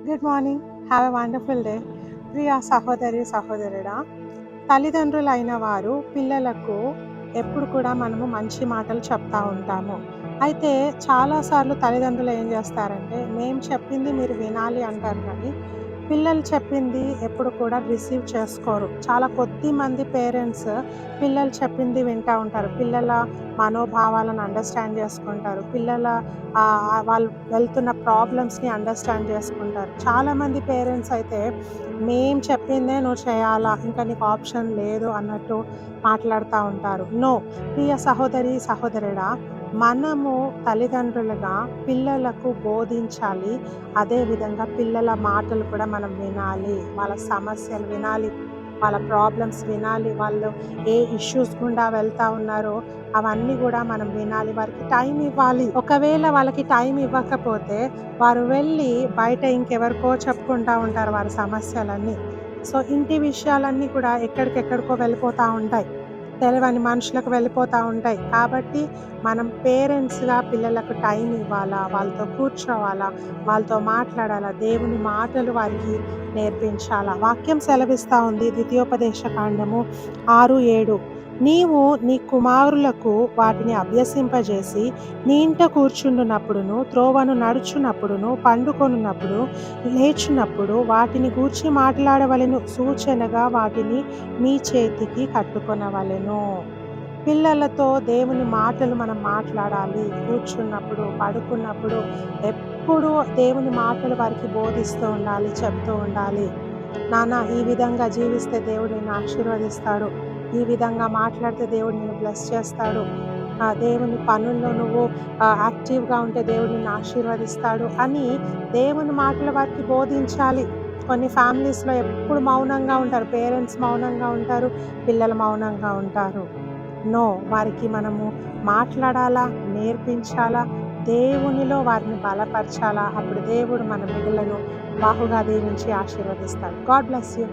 Good morning. Have a wonderful day. ప్రియ సహోదరి, సహోదరుడా, తల్లిదండ్రులైన వారు పిల్లలకు ఎప్పుడు కూడా మనము మంచి మాటలు చెప్తా ఉంటాము. అయితే చాలా సార్లు తల్లిదండ్రులు ఏం చేస్తారంటే, మేము చెప్పింది మీరు వినాలి అంటారు కానీ, పిల్లలు చెప్పింది ఎప్పుడు కూడా రిసీవ్ చేసుకోరు. చాలా కొద్ది మంది పేరెంట్స్ పిల్లలు చెప్పింది వింటా ఉంటారు. పిల్లల మనోభావాలను అండర్‌స్టాండ్ చేసుకుంటారు. వాళ్ళు వెళ్తున్న ప్రాబ్లమ్స్‌ని అండర్‌స్టాండ్ చేసుకుంటారు. చాలామంది పేరెంట్స్ అయితే, మేము చెప్పిందే నువ్వు చేయాలా, ఇంకా నీకు ఆప్షన్ లేదు అన్నట్టు మాట్లాడుతా ఉంటారు. నో. ప్రియ సహోదరి, సహోదరుడా, మనము తల్లిదండ్రులుగా పిల్లలకు బోధించాలి. అదే విధంగా పిల్లల మాటలు కూడా మనం వినాలి. వాళ్ళ సమస్యలు వినాలి. వాళ్ళ ప్రాబ్లమ్స్ వినాలి. వాళ్ళు ఏ ఇష్యూస్ గుండా వెళ్తా ఉన్నారో అవన్నీ గూడా మనం వినాలి. వారికి టైం ఇవ్వాలి. ఒకవేళ వాళ్ళకి టైం ఇవ్వకపోతే వారు వెళ్ళి బయట ఇంకెవరికో చెప్పుకుంటా ఉంటారు వారి సమస్యలన్నీ. సో, ఇంటి విషయాలన్నీ కూడా ఎక్కడికెక్కడికో వెళ్ళిపోతా ఉంటాయి. తెలవని మనుషులకు వెళ్ళిపోతా ఉంటాయి. కాబట్టి మనం పేరెంట్స్‌గా పిల్లలకు టైం ఇవ్వాలా, వాళ్ళతో కూర్చోవాలా, వాళ్ళతో మాట్లాడాలా, దేవుని మాటలు వారికి నేర్పించాలా. వాక్యం సెలవిస్తా ఉంది ద్వితీయోపదేశ కాండము 6, 7. నీవు నీ కుమారులకు వాటిని అభ్యసింపజేసి, నీ ఇంట కూర్చుండునప్పుడును, త్రోవను నడుచునప్పుడును, పండుకొనున్నప్పుడు, లేచునప్పుడు వాటిని గూర్చి మాట్లాడవలెను. సూచనగా వాటిని మీ చేతికి కట్టుకొనవలెను. పిల్లలతో దేవుని మాటలు మనం మాట్లాడాలి. కూర్చున్నప్పుడు, పడుకున్నప్పుడు ఎప్పుడూ దేవుని మాటలు వారికి బోధిస్తూ ఉండాలి, చెప్తూ ఉండాలి. నాన్న, ఈ విధంగా జీవిస్తే దేవుడు నిన్ను ఆశీర్వదిస్తాడు. ఈ విధంగా మాట్లాడితే దేవుడు నిన్ను బ్లెస్ చేస్తాడు. దేవుని పనుల్లో నువ్వు యాక్టివ్‌గా ఉంటే దేవుడు నిన్ను ఆశీర్వదిస్తాడు అని దేవుని మాటలు వారికి బోధించాలి. కొన్ని ఫ్యామిలీస్‌లో ఎప్పుడు మౌనంగా ఉంటారు. పేరెంట్స్ మౌనంగా ఉంటారు. పిల్లలు మౌనంగా ఉంటారు. నో. వారికి మనము మాట్లాడాలా, నేర్పించాలా, దేవునిలో వారిని బలపరచాలా. అప్పుడు దేవుడు మన బిడ్డలను బాహుగా దీవించి ఆశీర్వదిస్తాడు. God bless you.